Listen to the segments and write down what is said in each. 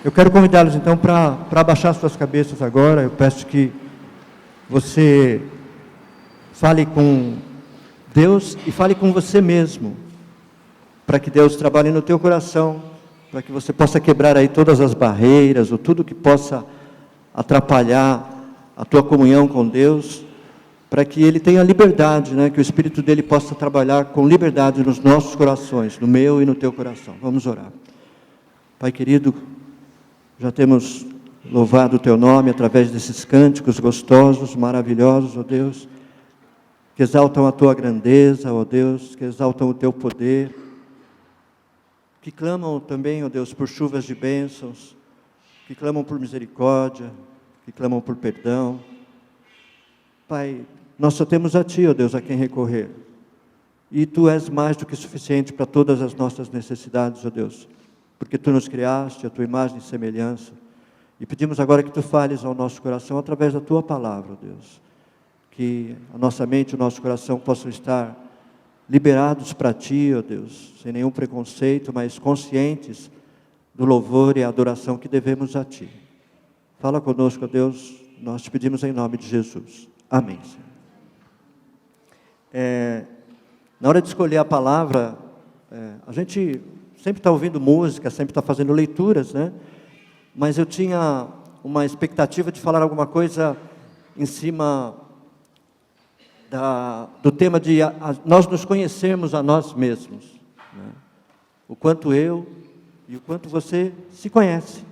Eu quero convidá-los então para abaixar suas cabeças agora. Eu peço que você fale com Deus e fale com você mesmo, para que Deus trabalhe no teu coração, para que você possa quebrar aí todas as barreiras, ou tudo que possa atrapalhar a tua comunhão com Deus, para que Ele tenha liberdade, né? Que o Espírito dEle possa trabalhar com liberdade nos nossos corações, no meu e no teu coração. Vamos orar. Pai querido, já temos louvado o Teu nome através desses cânticos gostosos, maravilhosos, ó Deus, que exaltam a Tua grandeza, ó Deus, que exaltam o Teu poder, que clamam também, ó Deus, por chuvas de bênçãos, que clamam por misericórdia, que clamam por perdão. Pai, nós só temos a Ti, ó Deus, a quem recorrer, e Tu és mais do que suficiente para todas as nossas necessidades, ó Deus, porque Tu nos criaste, a Tua imagem e semelhança, e pedimos agora que Tu fales ao nosso coração através da Tua palavra, ó Deus, que a nossa mente e o nosso coração possam estar liberados para Ti, ó Deus, sem nenhum preconceito, mas conscientes do louvor e a adoração que devemos a Ti. Fala conosco, ó Deus, nós Te pedimos em nome de Jesus. Amém, Senhor. Na hora de escolher a palavra, a gente sempre está ouvindo música, sempre está fazendo leituras, né? Mas eu tinha uma expectativa de falar alguma coisa em cima do tema de nós nos conhecermos a nós mesmos, né? O quanto eu e o quanto você se conhece.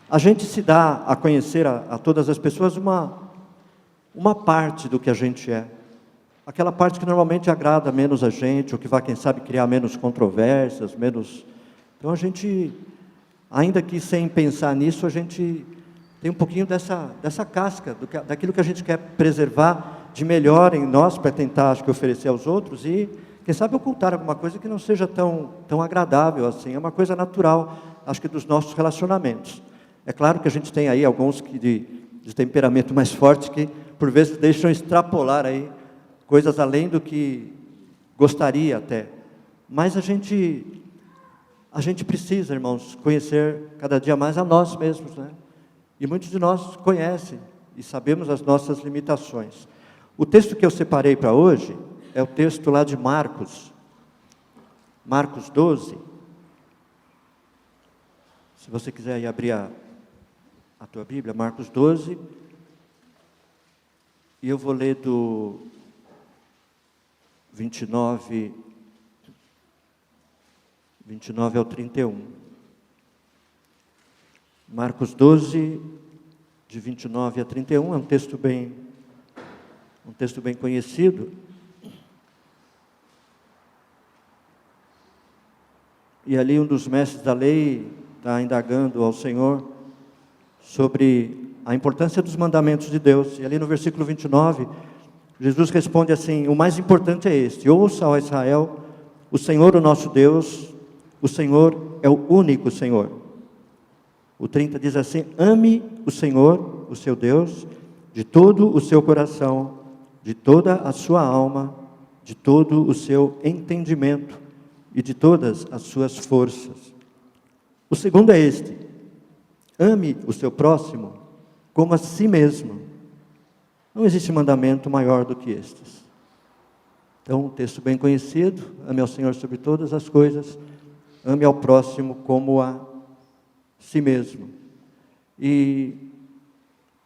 A gente se dá a conhecer a todas as pessoas uma parte do que a gente é. Aquela parte que normalmente agrada menos a gente, ou que vai, quem sabe, criar menos controvérsias, menos... Então a gente, ainda que sem pensar nisso, a gente tem um pouquinho dessa casca, daquilo que a gente quer preservar de melhor em nós, para tentar, acho que, oferecer aos outros, e, quem sabe, ocultar alguma coisa que não seja tão agradável assim. É uma coisa natural, acho que, dos nossos relacionamentos. É claro que a gente tem aí alguns de temperamento mais forte, que, por vezes, deixam extrapolar aí coisas além do que gostaria até. Mas a gente precisa, irmãos, conhecer cada dia mais a nós mesmos, né? E muitos de nós conhecem e sabemos as nossas limitações. O texto que eu separei para hoje é o texto lá de Marcos 12. Se você quiser aí abrir a tua Bíblia, Marcos 12, e eu vou ler do 29 ao 31. Marcos 12, de 29 a 31, é um texto bem conhecido. E ali um dos mestres da lei está indagando ao Senhor sobre a importância dos mandamentos de Deus. E ali no versículo 29, Jesus responde assim: o mais importante é este: ouça, ó Israel, o Senhor, o nosso Deus, o Senhor é o único Senhor. O 30 diz assim: ame o Senhor, o seu Deus, de todo o seu coração, de toda a sua alma, de todo o seu entendimento e de todas as suas forças. O segundo é este: ame o seu próximo como a si mesmo. Não existe mandamento maior do que estes. Então, um texto bem conhecido: ame ao Senhor sobre todas as coisas, ame ao próximo como a si mesmo. E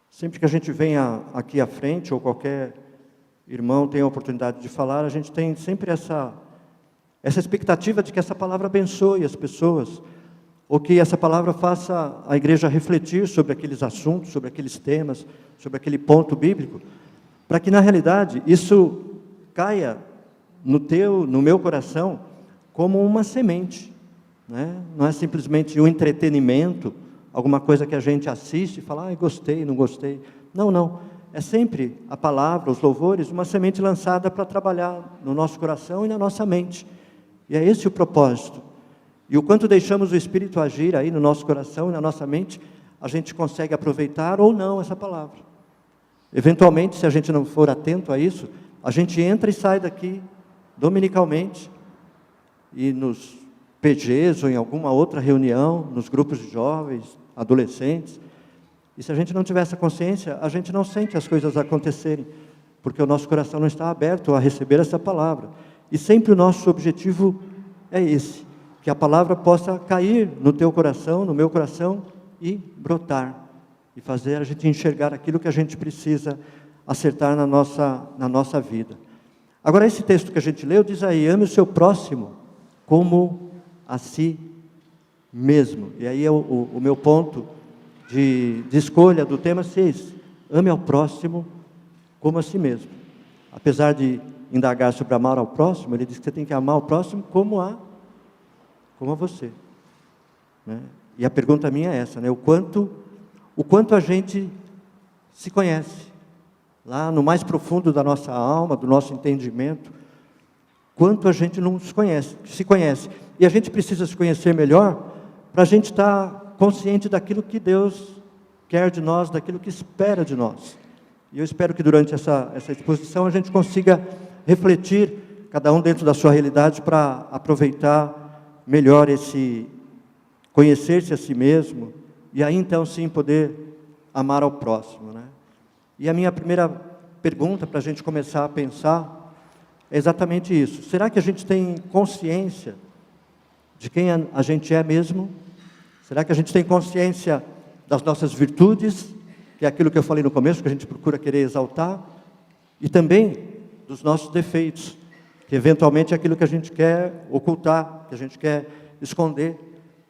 sempre que a gente vem aqui à frente, ou qualquer irmão tem a oportunidade de falar, a gente tem sempre essa expectativa de que essa palavra abençoe as pessoas, ou que essa palavra faça a igreja refletir sobre aqueles assuntos, sobre aqueles temas, sobre aquele ponto bíblico, para que na realidade isso caia no meu coração como uma semente, né? Não é simplesmente um entretenimento, alguma coisa que a gente assiste e fala: gostei, não gostei. Não. É sempre a palavra, os louvores, uma semente lançada para trabalhar no nosso coração e na nossa mente. E é esse o propósito. E o quanto deixamos o Espírito agir aí no nosso coração e na nossa mente, a gente consegue aproveitar ou não essa palavra. Eventualmente, se a gente não for atento a isso, a gente entra e sai daqui dominicalmente, e nos PGs ou em alguma outra reunião, nos grupos de jovens, adolescentes, e se a gente não tiver essa consciência, a gente não sente as coisas acontecerem, porque o nosso coração não está aberto a receber essa palavra. E sempre o nosso objetivo é esse, que a palavra possa cair no teu coração, no meu coração, e brotar, e fazer a gente enxergar aquilo que a gente precisa acertar na nossa vida. Agora, esse texto que a gente leu diz aí: ame o seu próximo como a si mesmo. E aí é o meu ponto de escolha do tema 6. Ame ao próximo como a si mesmo. Apesar de indagar sobre amar ao próximo, ele diz que você tem que amar o próximo como a você, né? E a pergunta minha é essa, né? O quanto a gente se conhece, lá no mais profundo da nossa alma, do nosso entendimento, quanto a gente não se conhece. E a gente precisa se conhecer melhor para a gente estar consciente daquilo que Deus quer de nós, daquilo que espera de nós. E eu espero que durante essa exposição a gente consiga refletir, cada um dentro da sua realidade, para aproveitar melhor esse conhecer-se a si mesmo, e aí então sim poder amar ao próximo, né? E a minha primeira pergunta para a gente começar a pensar é exatamente isso: será que a gente tem consciência de quem a gente é mesmo? Será que a gente tem consciência das nossas virtudes, que é aquilo que eu falei no começo, que a gente procura querer exaltar, e também dos nossos defeitos, que eventualmente é aquilo que a gente quer ocultar, que a gente quer esconder?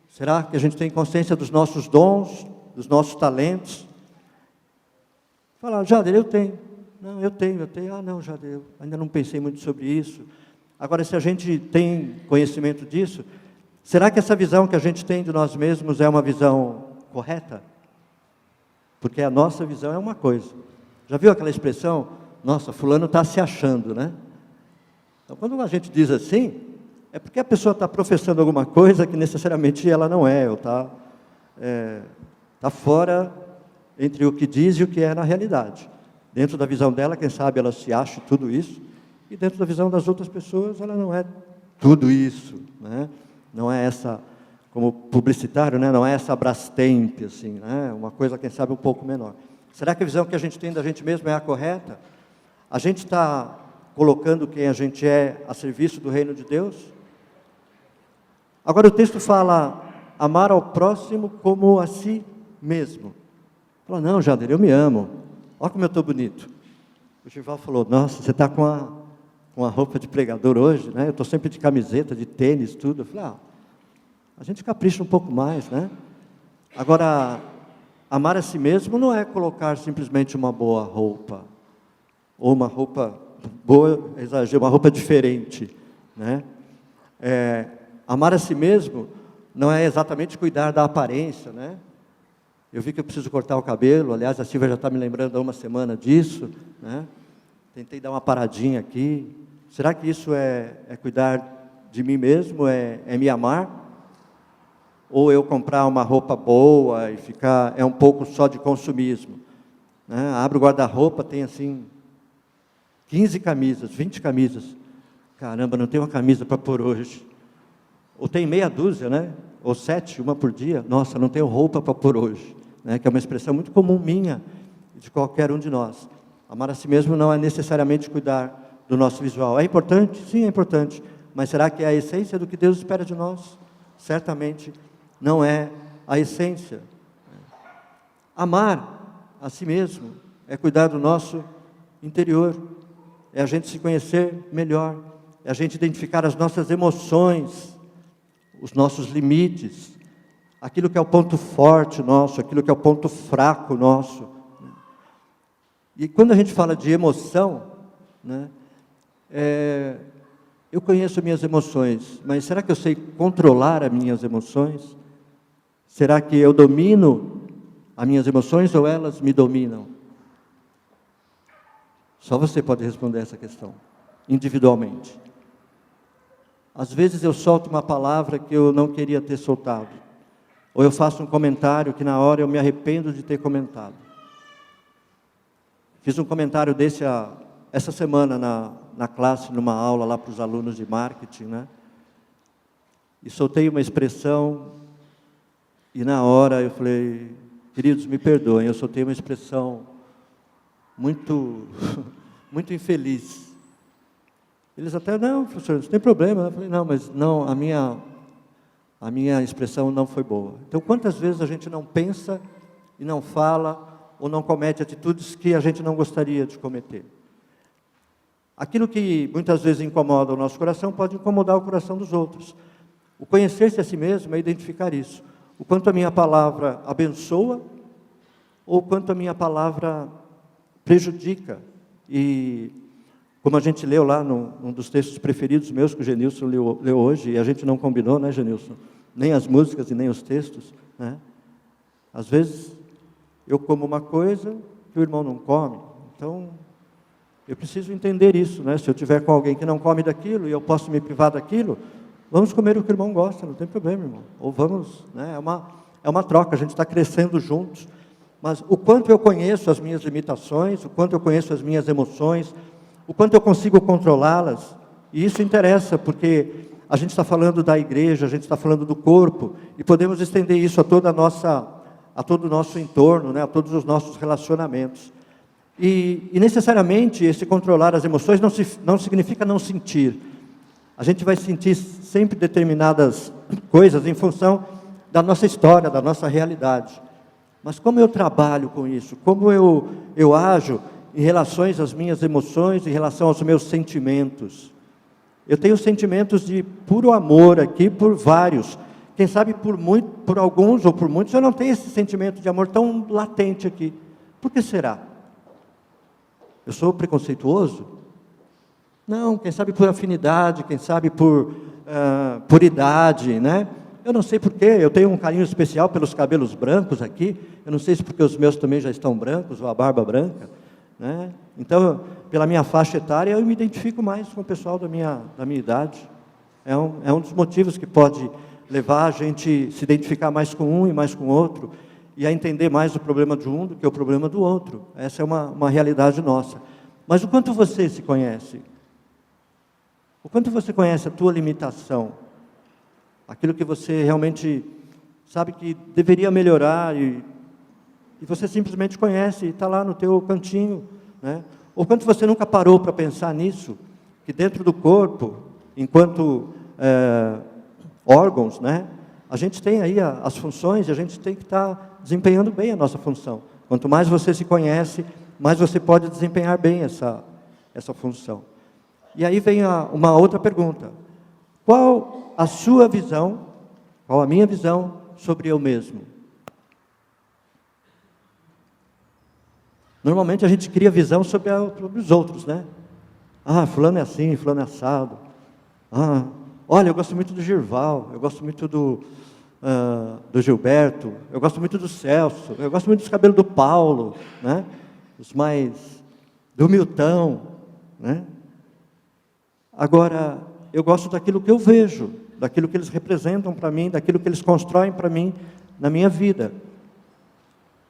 Será que a gente tem consciência dos nossos dons, dos nossos talentos? Fala: Jader, eu tenho. Não, eu tenho. Ah, não, Jader, eu ainda não pensei muito sobre isso. Agora, se a gente tem conhecimento disso, será que essa visão que a gente tem de nós mesmos é uma visão correta? Porque a nossa visão é uma coisa. Já viu aquela expressão: nossa, fulano está se achando, né? Então, quando a gente diz assim, é porque a pessoa está professando alguma coisa que necessariamente ela não é, ou está fora entre o que diz e o que é na realidade. Dentro da visão dela, quem sabe ela se acha tudo isso, e dentro da visão das outras pessoas, ela não é tudo isso, né? Não é essa, como publicitário, né? Não é essa Brastemp, assim, né? Uma coisa, quem sabe, um pouco menor. Será que a visão que a gente tem da gente mesmo é a correta? A gente está colocando quem a gente é a serviço do reino de Deus? Agora o texto fala: amar ao próximo como a si mesmo. Fala: não, Jader, eu me amo. Olha como eu estou bonito. O Gival falou: nossa, você está com a roupa de pregador hoje, né? Eu estou sempre de camiseta, de tênis, tudo. Eu falei: a gente capricha um pouco mais, né? Agora, amar a si mesmo não é colocar simplesmente uma boa roupa, ou uma roupa boa, exagero, uma roupa diferente, né? Amar a si mesmo não é exatamente cuidar da aparência, né? Eu vi que eu preciso cortar o cabelo, aliás, a Silvia já está me lembrando há uma semana disso, né? Tentei dar uma paradinha aqui. Será que isso é cuidar de mim mesmo, é me amar? Ou eu comprar uma roupa boa e ficar, um pouco só de consumismo, né? Abre o guarda-roupa, tem assim 15 camisas, 20 camisas. Caramba, não tenho uma camisa para pôr hoje. Ou tem meia dúzia, né? Ou 7, uma por dia. Nossa, não tenho roupa para pôr hoje, né? Que é uma expressão muito comum minha e de qualquer um de nós. Amar a si mesmo não é necessariamente cuidar do nosso visual. É importante? Sim, é importante. Mas será que é a essência do que Deus espera de nós? Certamente não é a essência. Amar a si mesmo é cuidar do nosso interior, é a gente se conhecer melhor, é a gente identificar as nossas emoções, os nossos limites, aquilo que é o ponto forte nosso, aquilo que é o ponto fraco nosso. E quando a gente fala de emoção, né, eu conheço minhas emoções, mas será que eu sei controlar as minhas emoções? Será que eu domino as minhas emoções ou elas me dominam? Só você pode responder essa questão, individualmente. Às vezes eu solto uma palavra que eu não queria ter soltado, ou eu faço um comentário que na hora eu me arrependo de ter comentado. Fiz um comentário desse há essa semana na classe, numa aula lá para os alunos de marketing, né? E soltei uma expressão, e na hora eu falei, queridos, me perdoem, eu soltei uma expressão muito, muito infeliz. Eles até, não, professor, não tem problema. Eu falei, não, mas não, a minha expressão não foi boa. Então, quantas vezes a gente não pensa e não fala, ou não comete atitudes que a gente não gostaria de cometer? Aquilo que muitas vezes incomoda o nosso coração, pode incomodar o coração dos outros. O conhecer-se a si mesmo é identificar isso. O quanto a minha palavra abençoa, ou o quanto a minha palavra prejudica. E, como a gente leu lá num dos textos preferidos meus, que o Genilson leu hoje, e a gente não combinou, né, Genilson? Nem as músicas e nem os textos, né? Às vezes, eu como uma coisa que o irmão não come. Então, eu preciso entender isso, né? Se eu tiver com alguém que não come daquilo, e eu posso me privar daquilo, vamos comer o que o irmão gosta, não tem problema, irmão. Ou vamos, né? É uma troca, a gente está crescendo juntos. Mas o quanto eu conheço as minhas limitações, o quanto eu conheço as minhas emoções, o quanto eu consigo controlá-las, e isso interessa, porque a gente está falando da igreja, a gente está falando do corpo, e podemos estender isso a todo o nosso entorno, né? A todos os nossos relacionamentos. E necessariamente esse controlar as emoções não significa não sentir. A gente vai sentir sempre determinadas coisas em função da nossa história, da nossa realidade. Mas como eu trabalho com isso? Como eu ajo em relação às minhas emoções, em relação aos meus sentimentos? Eu tenho sentimentos de puro amor aqui por vários. Quem sabe por alguns ou por muitos eu não tenho esse sentimento de amor tão latente aqui. Por que será? Eu sou preconceituoso? Não, quem sabe por afinidade, quem sabe por idade, né? Eu não sei porquê, eu tenho um carinho especial pelos cabelos brancos aqui, eu não sei se porque os meus também já estão brancos, ou a barba branca, né? Então, pela minha faixa etária, eu me identifico mais com o pessoal da minha idade. É um dos motivos que pode levar a gente se identificar mais com um e mais com o outro, e a entender mais o problema de um do que o problema do outro. Essa é uma realidade nossa. Mas o quanto você se conhece? O quanto você conhece a tua limitação? Aquilo que você realmente sabe que deveria melhorar, e você simplesmente conhece, e está lá no teu cantinho, né? Ou quanto você nunca parou para pensar nisso, que dentro do corpo, enquanto órgãos, né? A gente tem aí as funções, e a gente tem que estar desempenhando bem a nossa função. Quanto mais você se conhece, mais você pode desempenhar bem essa função. E aí vem uma outra pergunta. Qual a sua visão, qual a minha visão sobre eu mesmo? Normalmente a gente cria visão sobre os outros, né? Ah, fulano é assim, fulano é assado. Ah, olha, eu gosto muito do Girval, eu gosto muito do Gilberto, eu gosto muito do Celso, eu gosto muito dos cabelos do Paulo, né? Do Milton, né? Agora, eu gosto daquilo que eu vejo, daquilo que eles representam para mim, daquilo que eles constroem para mim na minha vida.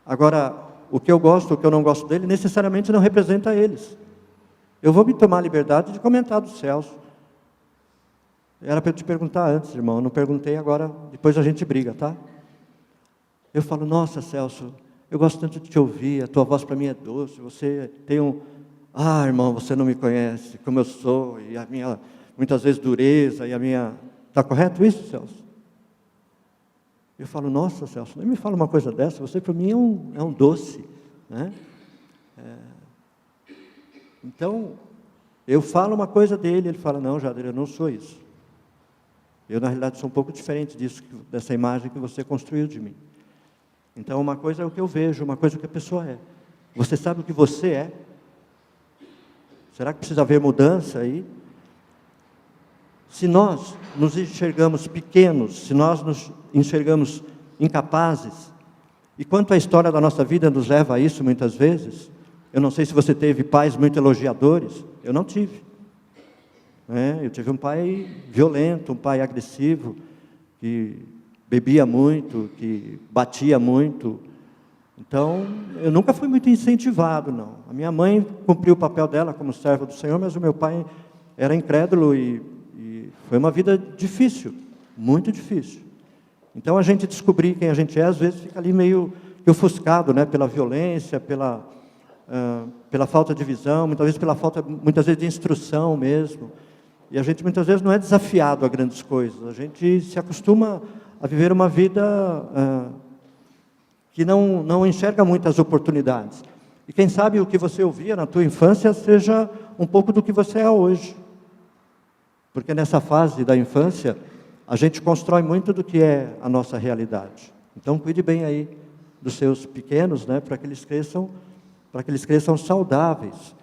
Agora, o que eu gosto, o que eu não gosto dele, necessariamente não representa eles. Eu vou me tomar a liberdade de comentar do Celso. Era para eu te perguntar antes, irmão, eu não perguntei agora, depois a gente briga, tá? Eu falo, nossa, Celso, eu gosto tanto de te ouvir, a tua voz para mim é doce, você tem Ah, irmão, você não me conhece, como eu sou, e a minha, muitas vezes, dureza, e a minha... Está correto isso, Celso? Eu falo, nossa, Celso, nem me fala uma coisa dessa, você para mim é um doce, né? Então, eu falo uma coisa dele, ele fala, não, Jader, eu não sou isso. Eu, na realidade, sou um pouco diferente disso, dessa imagem que você construiu de mim. Então, uma coisa é o que eu vejo, uma coisa é o que a pessoa é. Você sabe o que você é? Será que precisa haver mudança aí? Se nós nos enxergamos pequenos, se nós nos enxergamos incapazes, e quanto a história da nossa vida nos leva a isso muitas vezes, eu não sei se você teve pais muito elogiadores, eu não tive. Eu tive um pai violento, um pai agressivo, que bebia muito, que batia muito, Então, eu nunca fui muito incentivado, não. A minha mãe cumpriu o papel dela como serva do Senhor, mas o meu pai era incrédulo e foi uma vida difícil, muito difícil. Então, a gente descobrir quem a gente é, às vezes fica ali meio ofuscado, né, pela violência, pela falta de visão, muitas vezes de instrução mesmo. E a gente muitas vezes não é desafiado a grandes coisas. A gente se acostuma a viver uma vida que não enxerga muitas oportunidades. E quem sabe o que você ouvia na tua infância seja um pouco do que você é hoje. Porque nessa fase da infância, a gente constrói muito do que é a nossa realidade. Então, cuide bem aí dos seus pequenos, né, para que eles cresçam saudáveis.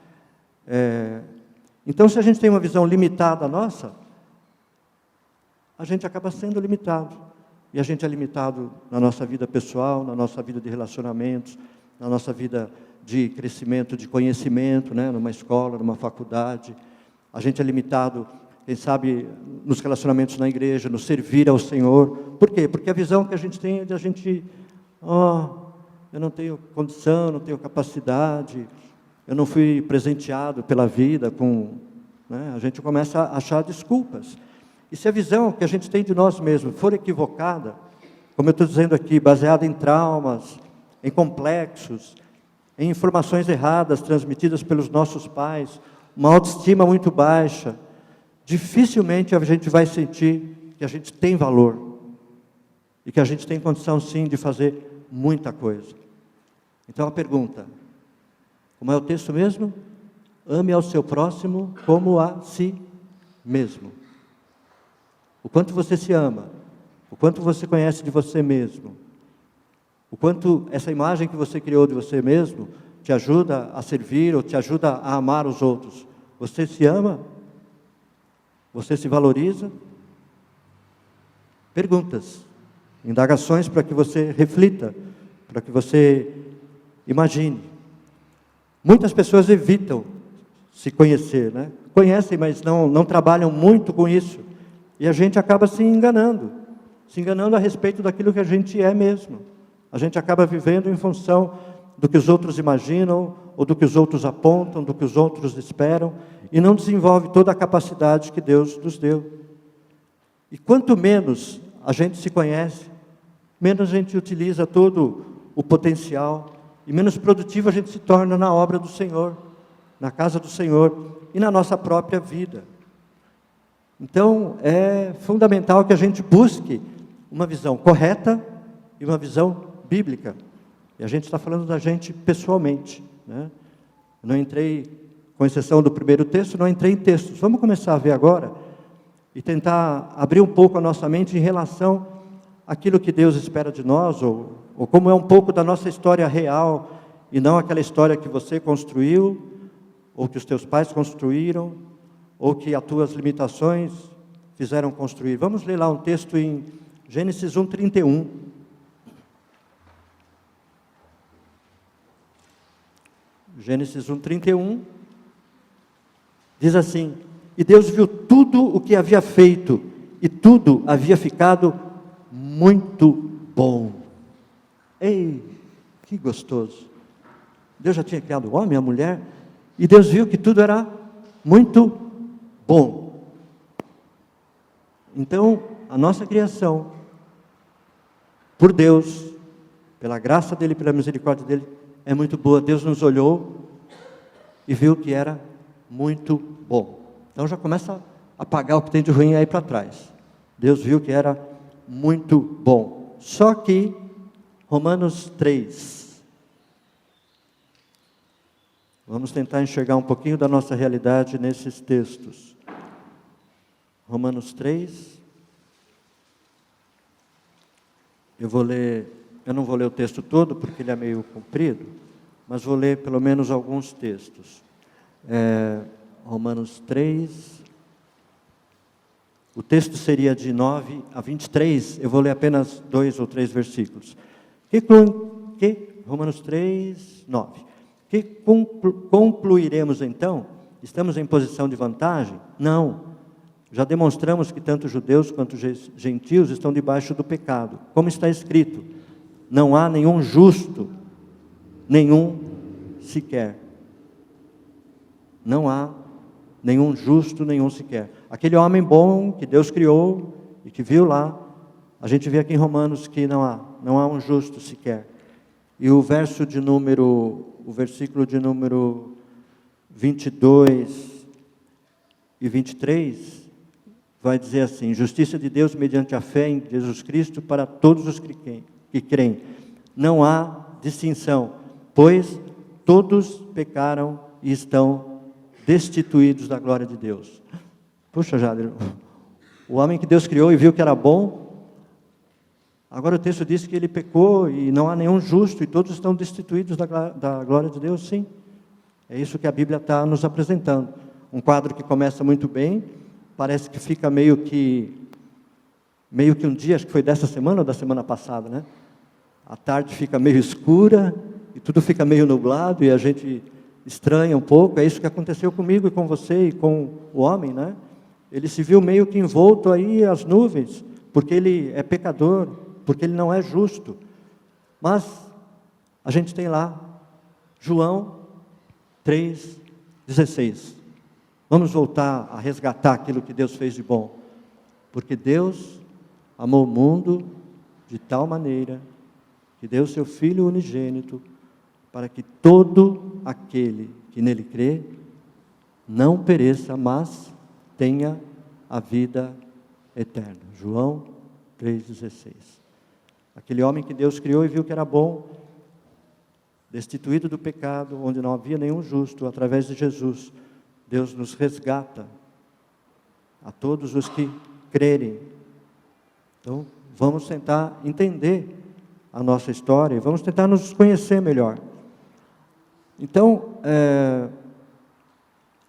Então, se a gente tem uma visão limitada nossa, a gente acaba sendo limitado. E a gente é limitado na nossa vida pessoal, na nossa vida de relacionamentos, na nossa vida de crescimento, de conhecimento, né, numa escola, numa faculdade. A gente é limitado, quem sabe, nos relacionamentos na igreja, no servir ao Senhor. Por quê? Porque a visão que a gente tem é de a gente, eu não tenho condição, não tenho capacidade, eu não fui presenteado pela vida né? A gente começa a achar desculpas. E se a visão que a gente tem de nós mesmos for equivocada, como eu estou dizendo aqui, baseada em traumas, em complexos, em informações erradas transmitidas pelos nossos pais, uma autoestima muito baixa, dificilmente a gente vai sentir que a gente tem valor e que a gente tem condição, sim, de fazer muita coisa. Então a pergunta, como é o texto mesmo? Ame ao seu próximo como a si mesmo. O quanto você se ama, o quanto você conhece de você mesmo, o quanto essa imagem que você criou de você mesmo te ajuda a servir ou te ajuda a amar os outros. Você se ama? Você se valoriza? Perguntas, indagações para que você reflita, para que você imagine. Muitas pessoas evitam se conhecer, né? Conhecem, mas não trabalham muito com isso. E a gente acaba se enganando a respeito daquilo que a gente é mesmo. A gente acaba vivendo em função do que os outros imaginam, ou do que os outros apontam, do que os outros esperam, e não desenvolve toda a capacidade que Deus nos deu. E quanto menos a gente se conhece, menos a gente utiliza todo o potencial, e menos produtivo a gente se torna na obra do Senhor, na casa do Senhor, e na nossa própria vida. Então, é fundamental que a gente busque uma visão correta e uma visão bíblica. E a gente está falando da gente pessoalmente, né? Não entrei, com exceção do primeiro texto, não entrei em textos. Vamos começar a ver agora e tentar abrir um pouco a nossa mente em relação àquilo que Deus espera de nós, ou como é um pouco da nossa história real, e não aquela história que você construiu, ou que os teus pais construíram, ou que as tuas limitações fizeram construir. Vamos ler lá um texto em Gênesis 1:31. Gênesis 1:31 diz assim: e Deus viu tudo o que havia feito, e tudo havia ficado muito bom. Ei, que gostoso! Deus já tinha criado o homem e a mulher, e Deus viu que tudo era muito bom. Então, a nossa criação, por Deus, pela graça dEle, pela misericórdia dEle, é muito boa. Deus nos olhou e viu que era muito bom. Então já começa a apagar o que tem de ruim aí para trás. Deus viu que era muito bom. Só que, Romanos 3. Vamos tentar enxergar um pouquinho da nossa realidade nesses textos. Romanos 3. Eu não vou ler o texto todo, porque ele é meio comprido, mas vou ler pelo menos alguns textos. Romanos 3. O texto seria de 9 a 23, eu vou ler apenas 2 ou 3 versículos. Romanos 3, 9. Que concluiremos então? Estamos em posição de vantagem? Não. Já demonstramos que tanto judeus quanto gentios estão debaixo do pecado. Como está escrito, não há nenhum justo, nenhum sequer. Não há nenhum justo, nenhum sequer. Aquele homem bom que Deus criou e que viu lá, a gente vê aqui em Romanos que não há um justo sequer. E o versículo de número 22 e 23 vai dizer assim: justiça de Deus mediante a fé em Jesus Cristo para todos os que creem. Não há distinção, pois todos pecaram e estão destituídos da glória de Deus. Puxa, Jader, o homem que Deus criou e viu que era bom, agora o texto diz que ele pecou e não há nenhum justo e todos estão destituídos da glória de Deus. Sim, é isso que a Bíblia está nos apresentando. Um quadro que começa muito bem, parece que fica meio que um dia, acho que foi dessa semana ou da semana passada, né? A tarde fica meio escura e tudo fica meio nublado e a gente estranha um pouco. É isso que aconteceu comigo e com você e com o homem, né? Ele se viu meio que envolto aí às nuvens, porque ele é pecador, porque ele não é justo. Mas a gente tem lá João 3,16. Vamos voltar a resgatar aquilo que Deus fez de bom. Porque Deus amou o mundo de tal maneira que deu seu Filho unigênito para que todo aquele que nele crê não pereça, mas tenha a vida eterna. João 3,16. Aquele homem que Deus criou e viu que era bom, destituído do pecado, onde não havia nenhum justo, através de Jesus, Deus nos resgata a todos os que crerem. Então, vamos tentar entender a nossa história, vamos tentar nos conhecer melhor. Então,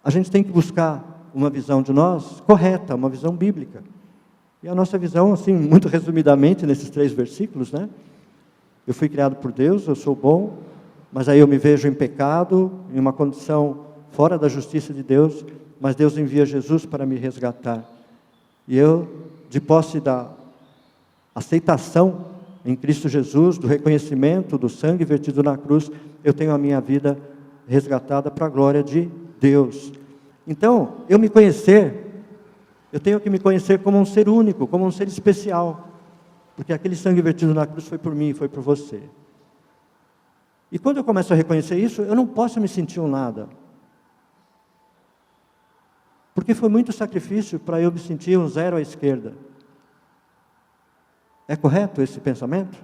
a gente tem que buscar uma visão de nós correta, uma visão bíblica. E a nossa visão, assim, muito resumidamente, nesses 3 versículos, né? Eu fui criado por Deus, eu sou bom, mas aí eu me vejo em pecado, em uma condição fora da justiça de Deus, mas Deus envia Jesus para me resgatar. E eu, de posse da aceitação em Cristo Jesus, do reconhecimento do sangue vertido na cruz, eu tenho a minha vida resgatada para a glória de Deus. Então, eu tenho que me conhecer como um ser único, como um ser especial, porque aquele sangue vertido na cruz foi por mim, foi por você. E quando eu começo a reconhecer isso, eu não posso me sentir um nada, porque foi muito sacrifício para eu me sentir um zero à esquerda. É correto esse pensamento?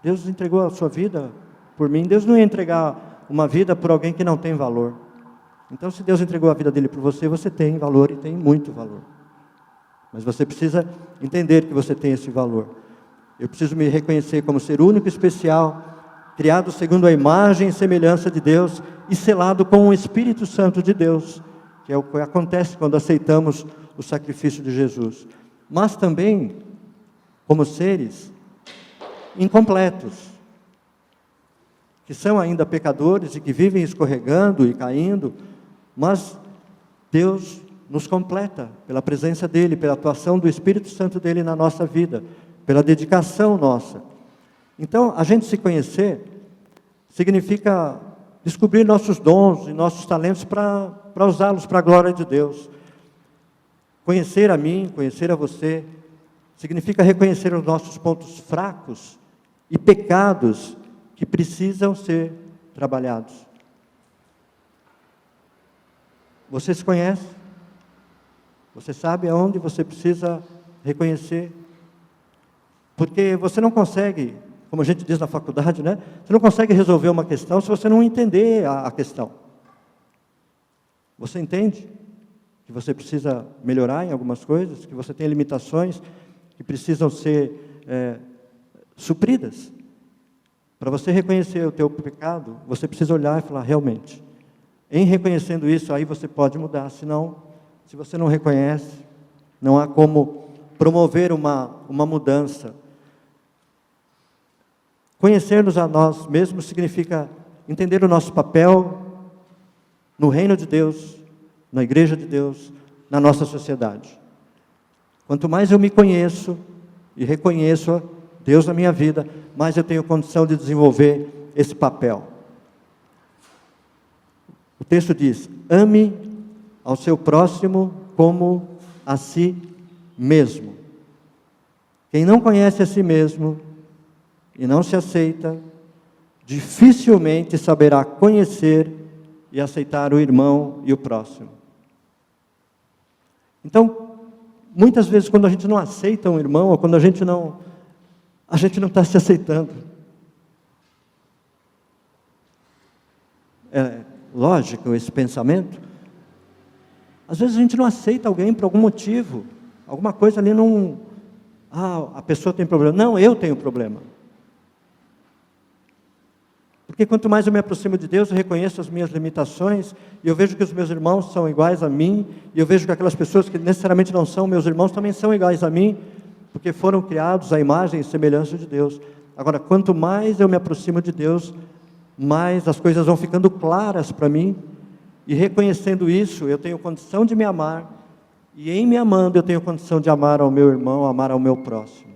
Deus entregou a sua vida por mim. Deus não ia entregar uma vida por alguém que não tem valor. Então, se Deus entregou a vida dele por você, você tem valor e tem muito valor. Mas você precisa entender que você tem esse valor. Eu preciso me reconhecer como ser único e especial, criado segundo a imagem e semelhança de Deus e selado com o Espírito Santo de Deus, que é o que acontece quando aceitamos o sacrifício de Jesus. Mas também como seres incompletos, que são ainda pecadores e que vivem escorregando e caindo, mas Deus nos completa pela presença dEle, pela atuação do Espírito Santo dEle na nossa vida, pela dedicação nossa. Então, a gente se conhecer significa descobrir nossos dons e nossos talentos para usá-los para a glória de Deus. Conhecer a mim, conhecer a você, significa reconhecer os nossos pontos fracos e pecados que precisam ser trabalhados. Você se conhece? Você sabe aonde você precisa reconhecer? Porque você não consegue, como a gente diz na faculdade, né? Você não consegue resolver uma questão se você não entender a questão. Você entende que você precisa melhorar em algumas coisas, que você tem limitações que precisam ser supridas. Para você reconhecer o teu pecado, você precisa olhar e falar, realmente, em reconhecendo isso, aí você pode mudar. Senão, se você não reconhece, não há como promover uma mudança. Conhecer-nos a nós mesmos significa entender o nosso papel no reino de Deus, na igreja de Deus, na nossa sociedade. Quanto mais eu me conheço e reconheço Deus na minha vida, mais eu tenho condição de desenvolver esse papel. O texto diz: ame ao seu próximo como a si mesmo. Quem não conhece a si mesmo e não se aceita, dificilmente saberá conhecer e aceitar o irmão e o próximo. Então, muitas vezes quando a gente não aceita um irmão, ou quando a gente não está se aceitando. É lógico esse pensamento? Às vezes a gente não aceita alguém por algum motivo, alguma coisa ali não... a pessoa tem problema. Não, eu tenho problema. Porque quanto mais eu me aproximo de Deus, eu reconheço as minhas limitações, e eu vejo que os meus irmãos são iguais a mim, e eu vejo que aquelas pessoas que necessariamente não são meus irmãos, também são iguais a mim, porque foram criados à imagem e semelhança de Deus. Agora, quanto mais eu me aproximo de Deus, mais as coisas vão ficando claras para mim, e reconhecendo isso, eu tenho condição de me amar, e em me amando eu tenho condição de amar ao meu irmão, amar ao meu próximo.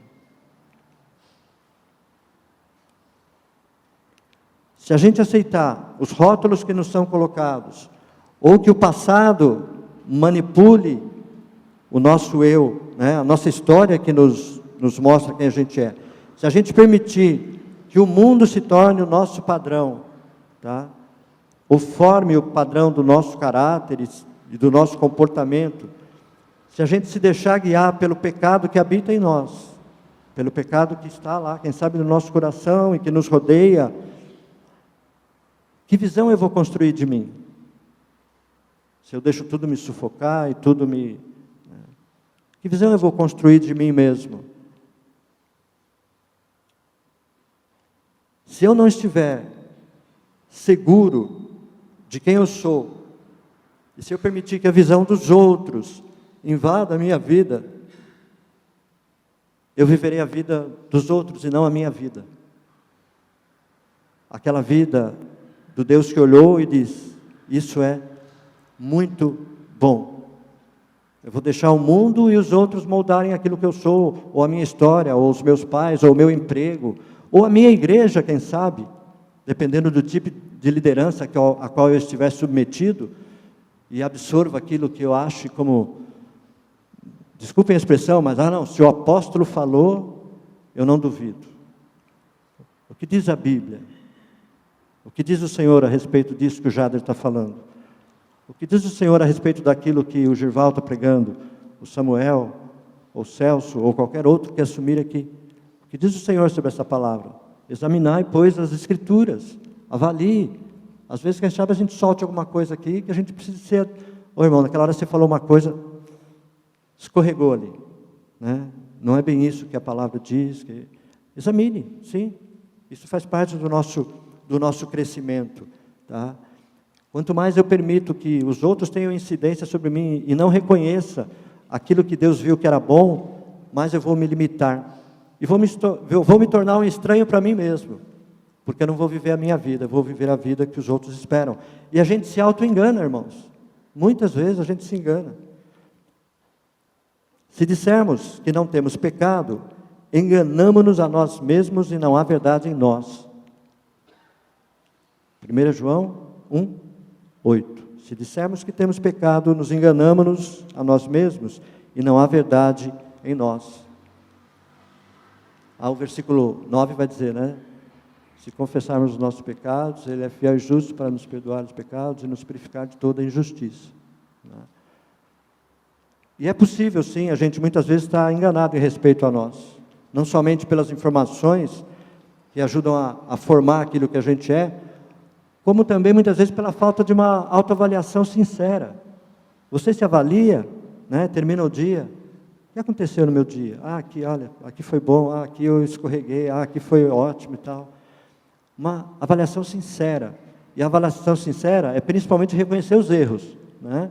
Se a gente aceitar os rótulos que nos são colocados, ou que o passado manipule o nosso eu, né, a nossa história que nos mostra quem a gente é, se a gente permitir que o mundo se torne o nosso padrão, tá? Ou forme o padrão do nosso caráter e do nosso comportamento, se a gente se deixar guiar pelo pecado que habita em nós, pelo pecado que está lá, quem sabe no nosso coração e que nos rodeia, que visão eu vou construir de mim? Se eu deixo tudo me sufocar e tudo me... Que visão eu vou construir de mim mesmo? Se eu não estiver seguro de quem eu sou, e se eu permitir que a visão dos outros invada a minha vida, eu viverei a vida dos outros e não a minha vida. Aquela vida do Deus que olhou e disse: isso é muito bom. Eu vou deixar o mundo e os outros moldarem aquilo que eu sou, ou a minha história, ou os meus pais, ou o meu emprego, ou a minha igreja, quem sabe, dependendo do tipo de liderança a qual eu estiver submetido, e absorva aquilo que eu acho como, desculpem a expressão, mas não, se o apóstolo falou, eu não duvido. O que diz a Bíblia? O que diz o Senhor a respeito disso que o Jader está falando? O que diz o Senhor a respeito daquilo que o Girval está pregando, o Samuel, ou o Celso, ou qualquer outro que assumir aqui? O que diz o Senhor sobre essa palavra? Examinai, pois, as Escrituras, avalie. Às vezes, quem sabe, a gente solte alguma coisa aqui, que a gente precisa ser... Ô irmão, naquela hora você falou uma coisa, escorregou ali, né? Não é bem isso que a palavra diz. Examine, sim. Isso faz parte do nosso crescimento, tá? Quanto mais eu permito que os outros tenham incidência sobre mim e não reconheça aquilo que Deus viu que era bom, mais eu vou me limitar. E vou me tornar um estranho para mim mesmo, porque eu não vou viver a minha vida, eu vou viver a vida que os outros esperam. E a gente se auto-engana, irmãos. Muitas vezes a gente se engana. Se dissermos que não temos pecado, enganamo-nos a nós mesmos e não há verdade em nós. 1 João 1:8. Se dissermos que temos pecado, nos enganamo-nos a nós mesmos e não há verdade em nós. O versículo 9 vai dizer, né? Se confessarmos os nossos pecados, Ele é fiel e justo para nos perdoar os pecados e nos purificar de toda injustiça. Né? E é possível, sim, a gente muitas vezes está enganado em respeito a nós. Não somente pelas informações que ajudam a formar aquilo que a gente é, como também muitas vezes pela falta de uma autoavaliação sincera. Você se avalia, né? Termina o dia. O que aconteceu no meu dia? Aqui, olha, aqui foi bom, aqui eu escorreguei, aqui foi ótimo e tal. Uma avaliação sincera. E a avaliação sincera é principalmente reconhecer os erros, né?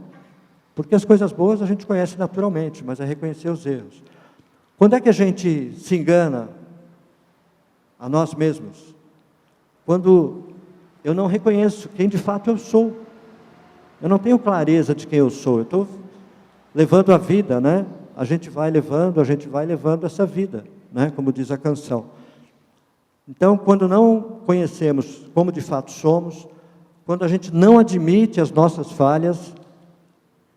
Porque as coisas boas a gente conhece naturalmente, mas é reconhecer os erros. Quando é que a gente se engana a nós mesmos? Quando eu não reconheço quem de fato eu sou. Eu não tenho clareza de quem eu sou. Eu estou levando a vida, né? A gente vai levando essa vida, né? Como diz a canção. Então, quando não conhecemos como de fato somos, quando a gente não admite as nossas falhas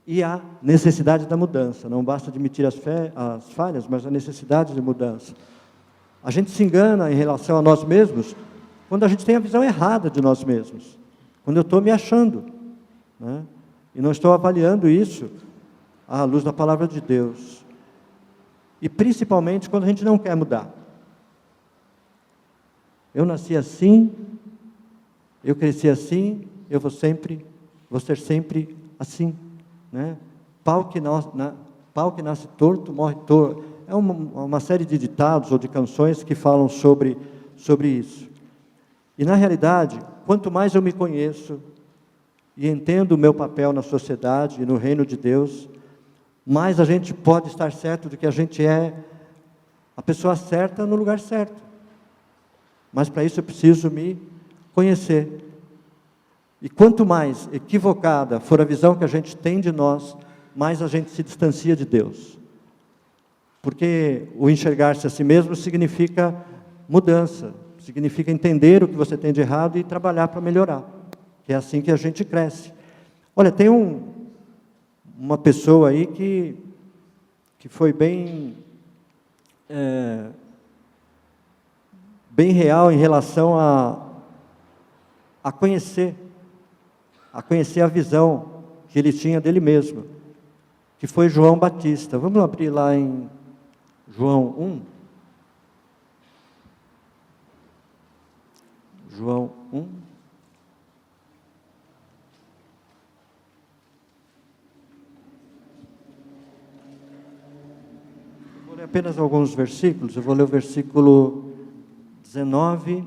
e a necessidade da mudança, não basta admitir as falhas, mas a necessidade de mudança. A gente se engana em relação a nós mesmos quando a gente tem a visão errada de nós mesmos, quando eu estou me achando, né? E não estou avaliando isso à luz da palavra de Deus. E principalmente quando a gente não quer mudar. Eu nasci assim, eu cresci assim, eu vou ser sempre assim, né? Pau que nasce torto, morre torto. É uma série de ditados ou de canções que falam sobre isso. E na realidade, quanto mais eu me conheço e entendo o meu papel na sociedade e no reino de Deus, mais a gente pode estar certo de que a gente é a pessoa certa no lugar certo. Mas para isso eu preciso me conhecer. E quanto mais equivocada for a visão que a gente tem de nós, mais a gente se distancia de Deus. Porque o enxergar-se a si mesmo significa mudança, significa entender o que você tem de errado e trabalhar para melhorar. Que é assim que a gente cresce. Olha, tem uma pessoa aí que foi bem real em relação a conhecer a visão que ele tinha dele mesmo, que foi João Batista. Vamos abrir lá em João 1. João 1. Vou ler apenas alguns versículos. Eu vou ler o versículo 19.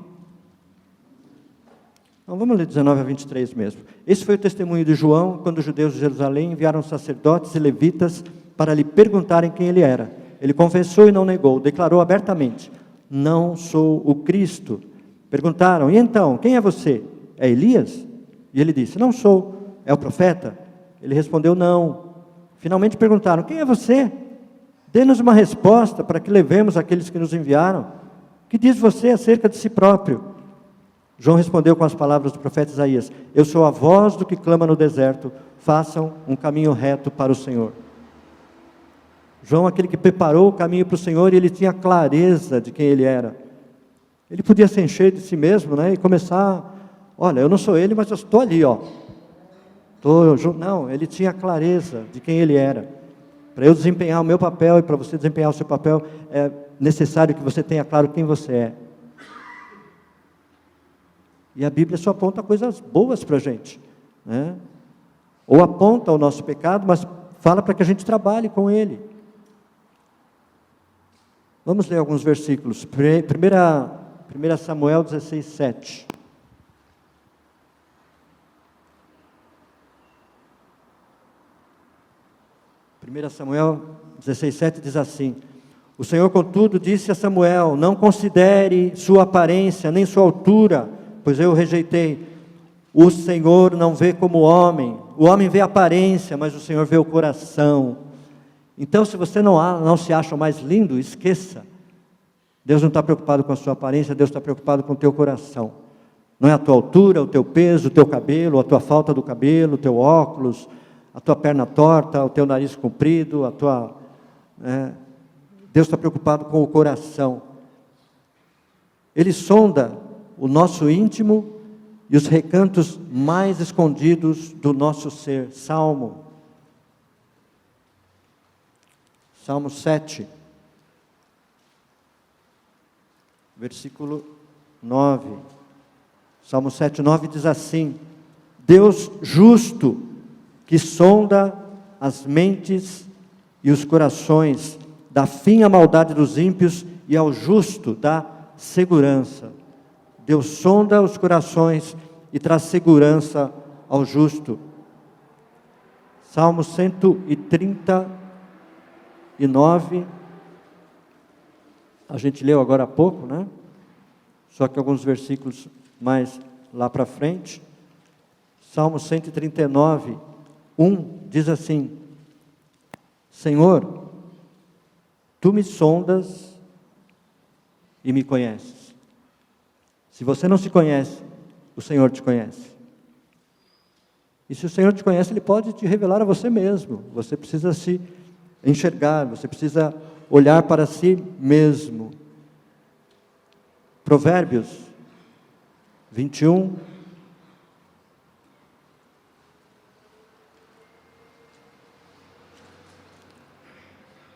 Então, vamos ler 19 a 23 mesmo. Esse foi o testemunho de João, quando os judeus de Jerusalém enviaram sacerdotes e levitas para lhe perguntarem quem ele era. Ele confessou e não negou, declarou abertamente: não sou o Cristo. Perguntaram: e então, quem é você? É Elias? E ele disse: não sou. É o profeta? Ele respondeu: não. Finalmente perguntaram: quem é você? Dê-nos uma resposta para que levemos aqueles que nos enviaram. O que diz você acerca de si próprio? João respondeu com as palavras do profeta Isaías: eu sou a voz do que clama no deserto, façam um caminho reto para o Senhor. João, aquele que preparou o caminho para o Senhor, e ele tinha clareza de quem ele era. Ele podia se encher de si mesmo, né, e começar: olha, eu não sou ele, mas eu estou ali, ó. Não, ele tinha clareza de quem ele era. Para eu desempenhar o meu papel e para você desempenhar o seu papel, é necessário que você tenha claro quem você é. E a Bíblia só aponta coisas boas para a gente, né? Ou aponta o nosso pecado, mas fala para que a gente trabalhe com ele. Vamos ler alguns versículos. 1 Samuel 16, 7. 1 Samuel 16, 7 diz assim: o Senhor, contudo, disse a Samuel: não considere sua aparência, nem sua altura, pois eu o rejeitei. O Senhor não vê como o homem vê a aparência, mas o Senhor vê o coração. Então, se você não se acha o mais lindo, esqueça. Deus não está preocupado com a sua aparência, Deus está preocupado com o teu coração. Não é a tua altura, o teu peso, o teu cabelo, a tua falta do cabelo, o teu óculos, a tua perna torta, o teu nariz comprido, Deus está preocupado com o coração. Ele sonda o nosso íntimo e os recantos mais escondidos do nosso ser. Salmo 7, versículo 9. Salmo 7, 9 diz assim: Deus justo, que sonda as mentes e os corações, dá fim à maldade dos ímpios e ao justo dá segurança. Deus sonda os corações e traz segurança ao justo. Salmo 139, a gente leu agora há pouco, né? Só que alguns versículos mais lá para frente. Salmo 139, 1 diz assim: Senhor, Tu me sondas e me conheces. Se você não se conhece, o Senhor te conhece. E se o Senhor te conhece, Ele pode te revelar a você mesmo. Você precisa se enxergar, você precisa olhar para si mesmo. Provérbios 21.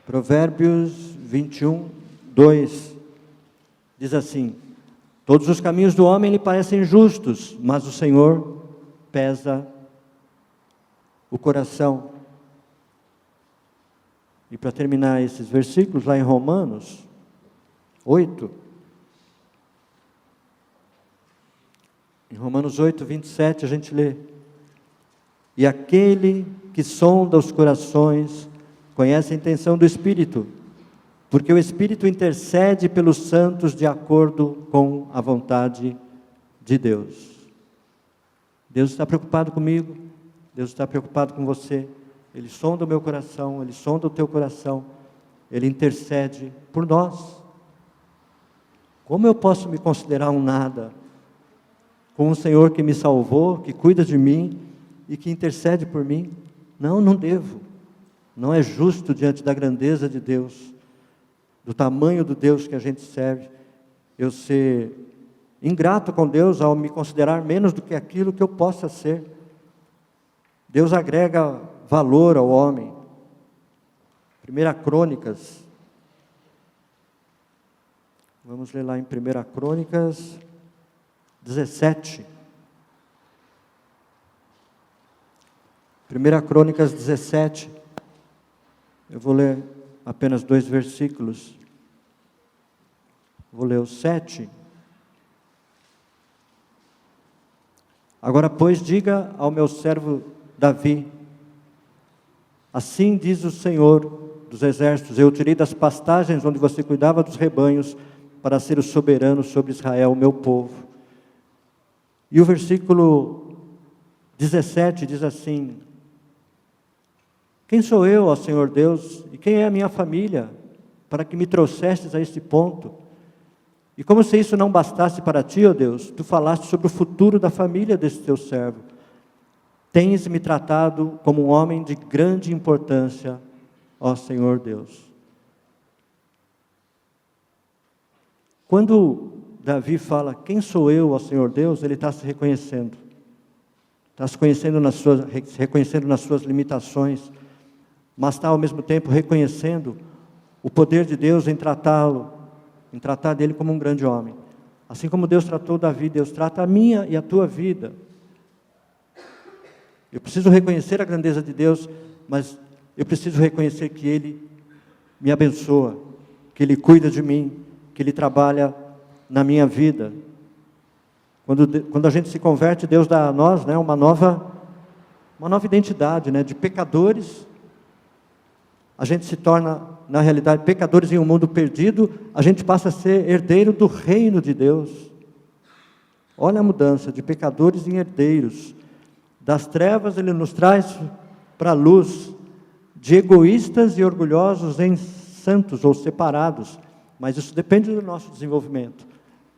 Provérbios 21, 2. Diz assim: todos os caminhos do homem lhe parecem justos, mas o Senhor pesa o coração. E para terminar esses versículos, lá em Romanos 8, em Romanos 8, 27, a gente lê: e aquele que sonda os corações conhece a intenção do Espírito, porque o Espírito intercede pelos santos de acordo com a vontade de Deus. Deus está preocupado comigo, Deus está preocupado com você. Ele sonda o meu coração, Ele sonda o teu coração, Ele intercede por nós. Como eu posso me considerar um nada com um Senhor que me salvou, que cuida de mim e que intercede por mim? Não, não devo. Não é justo diante da grandeza de Deus, do tamanho do Deus que a gente serve, eu ser ingrato com Deus ao me considerar menos do que aquilo que eu possa ser. Deus agrega valor ao homem. 1 Crônicas, vamos ler lá em 1 Crônicas 17. 1 Crônicas 17, eu vou ler apenas 2 versículos, vou ler o 7. Agora, pois, diga ao meu servo Davi: assim diz o Senhor dos exércitos, eu tirei das pastagens onde você cuidava dos rebanhos, para ser o soberano sobre Israel, o meu povo. E o versículo 17 diz assim: quem sou eu, ó Senhor Deus, e quem é a minha família, para que me trouxestes a este ponto? E como se isso não bastasse para ti, ó Deus, tu falaste sobre o futuro da família desse teu servo. Tens me tratado como um homem de grande importância, ó Senhor Deus. Quando Davi fala, quem sou eu, ó Senhor Deus, ele está se reconhecendo. Está se reconhecendo nas suas limitações, mas está ao mesmo tempo reconhecendo o poder de Deus em tratá-lo, em tratar dele como um grande homem. Assim como Deus tratou Davi, Deus trata a minha e a tua vida. Eu preciso reconhecer a grandeza de Deus, mas eu preciso reconhecer que Ele me abençoa, que Ele cuida de mim, que Ele trabalha na minha vida. Quando a gente se converte, Deus dá a nós, né, uma nova identidade, né, de pecadores. A gente se torna, na realidade, pecadores em um mundo perdido, a gente passa a ser herdeiro do reino de Deus. Olha a mudança, de pecadores em herdeiros. Das trevas Ele nos traz para a luz, de egoístas e orgulhosos em santos ou separados. Mas isso depende do nosso desenvolvimento.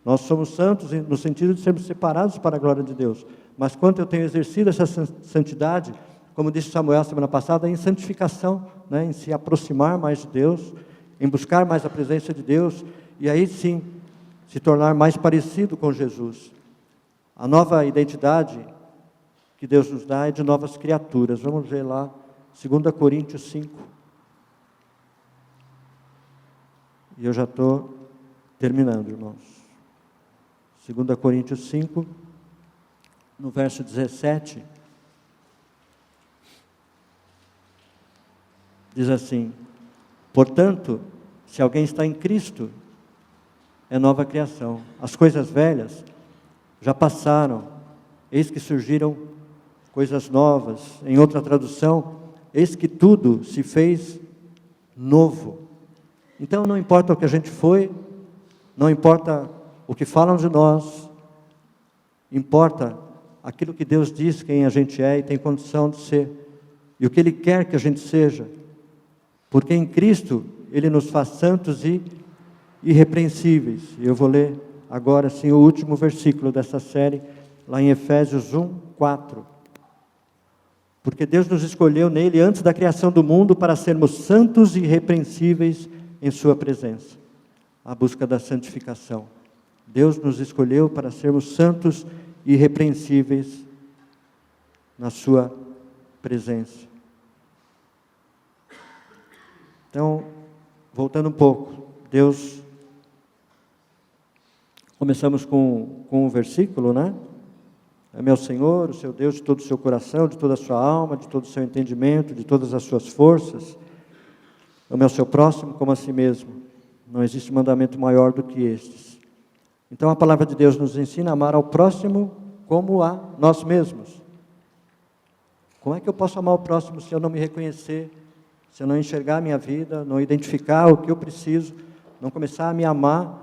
Nós somos santos no sentido de sermos separados para a glória de Deus. Mas quando eu tenho exercido essa santidade, como disse Samuel semana passada, em santificação, né, em se aproximar mais de Deus, em buscar mais a presença de Deus, e aí sim, se tornar mais parecido com Jesus. A nova identidade que Deus nos dá é de novas criaturas. Vamos ver lá, 2 Coríntios 5. E eu já estou terminando, irmãos. 2 Coríntios 5, no verso 17. Diz assim: portanto, se alguém está em Cristo, é nova criação. As coisas velhas já passaram, eis que surgiram coisas novas. Em outra tradução, eis que tudo se fez novo. Então não importa o que a gente foi, não importa o que falam de nós, importa aquilo que Deus diz quem a gente é e tem condição de ser, e o que Ele quer que a gente seja. Porque em Cristo Ele nos faz santos e irrepreensíveis. E eu vou ler agora sim o último versículo dessa série, lá em Efésios 1:4. Porque Deus nos escolheu nele antes da criação do mundo para sermos santos e irrepreensíveis em sua presença. A busca da santificação. Deus nos escolheu para sermos santos e irrepreensíveis na sua presença. Então, voltando um pouco, começamos com um versículo, né? Ame ao Senhor, o seu Deus, de todo o seu coração, de toda a sua alma, de todo o seu entendimento, de todas as suas forças. Ame ao seu próximo como a si mesmo. Não existe mandamento maior do que estes. Então a palavra de Deus nos ensina a amar ao próximo como a nós mesmos. Como é que eu posso amar o próximo se eu não me reconhecer, se eu não enxergar a minha vida, não identificar o que eu preciso, não começar a me amar,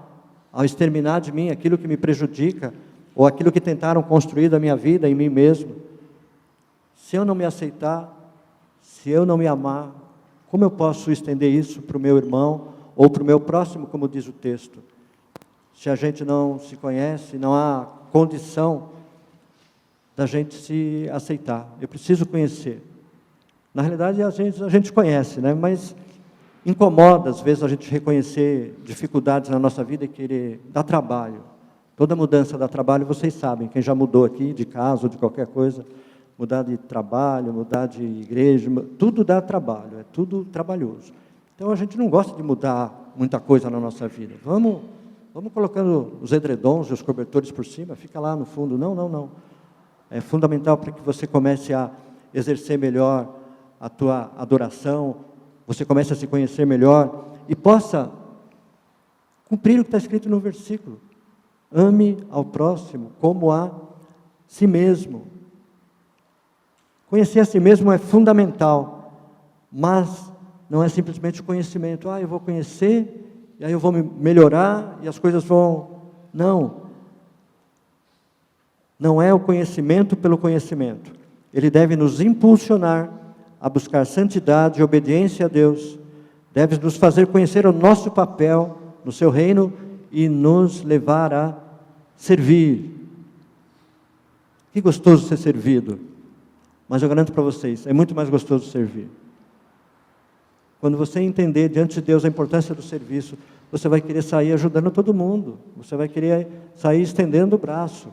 ao exterminar de mim aquilo que me prejudica, ou aquilo que tentaram construir da minha vida em mim mesmo? Se eu não me aceitar, se eu não me amar, como eu posso estender isso para o meu irmão, ou para o meu próximo, como diz o texto? Se a gente não se conhece, não há condição da gente se aceitar. Eu preciso conhecer. Na realidade, a gente conhece, né? Mas incomoda, às vezes, a gente reconhecer dificuldades na nossa vida e querer dar trabalho. Toda mudança dá trabalho, vocês sabem, quem já mudou aqui de casa ou de qualquer coisa, mudar de trabalho, mudar de igreja, tudo dá trabalho, é tudo trabalhoso. Então a gente não gosta de mudar muita coisa na nossa vida. Vamos colocando os edredons e os cobertores por cima, fica lá no fundo. Não. É fundamental para que você comece a exercer melhor a tua adoração, você comece a se conhecer melhor e possa cumprir o que está escrito no versículo. Ame ao próximo como a si mesmo. Conhecer a si mesmo é fundamental, mas não é simplesmente o conhecimento. Eu vou conhecer, e aí eu vou me melhorar, e as coisas vão... Não. Não é o conhecimento pelo conhecimento. Ele deve nos impulsionar a buscar santidade e obediência a Deus. Deve nos fazer conhecer o nosso papel no seu reino e nos levar a servir. Que gostoso ser servido. Mas eu garanto para vocês, é muito mais gostoso servir. Quando você entender diante de Deus a importância do serviço, você vai querer sair ajudando todo mundo. Você vai querer sair estendendo o braço.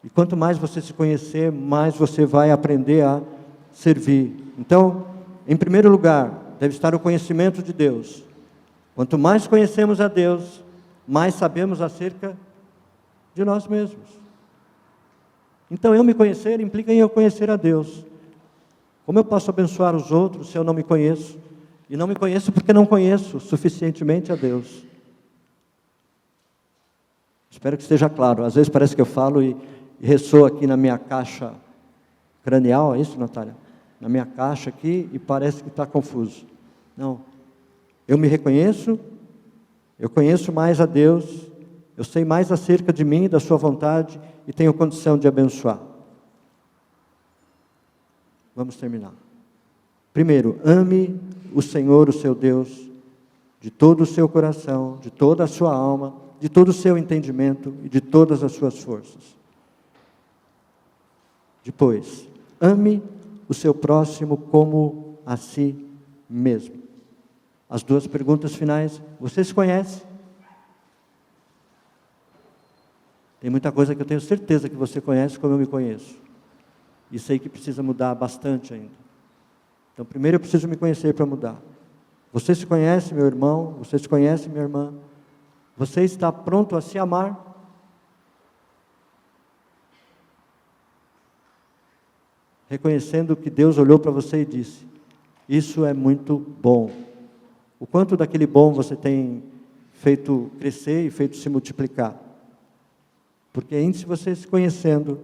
E quanto mais você se conhecer, mais você vai aprender a servir. Então, em primeiro lugar, deve estar o conhecimento de Deus. Quanto mais conhecemos a Deus, mais sabemos acerca de nós mesmos. Então, eu me conhecer implica em eu conhecer a Deus. Como eu posso abençoar os outros se eu não me conheço? E não me conheço porque não conheço suficientemente a Deus. Espero que esteja claro. Às vezes parece que eu falo e ressoa aqui na minha caixa cranial, é isso, Natália? Na minha caixa aqui e parece que está confuso. Não. Eu me reconheço, eu conheço mais a Deus, eu sei mais acerca de mim, da sua vontade e tenho condição de abençoar. Vamos terminar. Primeiro, ame o Senhor, o seu Deus, de todo o seu coração, de toda a sua alma, de todo o seu entendimento e de todas as suas forças. Depois, ame o seu próximo como a si mesmo. As duas perguntas finais, você se conhece? Tem muita coisa que eu tenho certeza que você conhece como eu me conheço. E sei que precisa mudar bastante ainda. Então, primeiro eu preciso me conhecer para mudar. Você se conhece, meu irmão? Você se conhece, minha irmã? Você está pronto a se amar? Reconhecendo que Deus olhou para você e disse, isso é muito bom. O quanto daquele bom você tem feito crescer e feito se multiplicar. Porque em se você se conhecendo,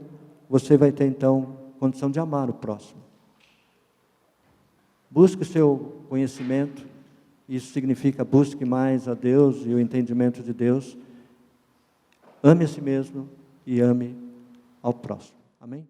você vai ter então condição de amar o próximo. Busque o seu conhecimento, isso significa busque mais a Deus e o entendimento de Deus. Ame a si mesmo e ame ao próximo. Amém?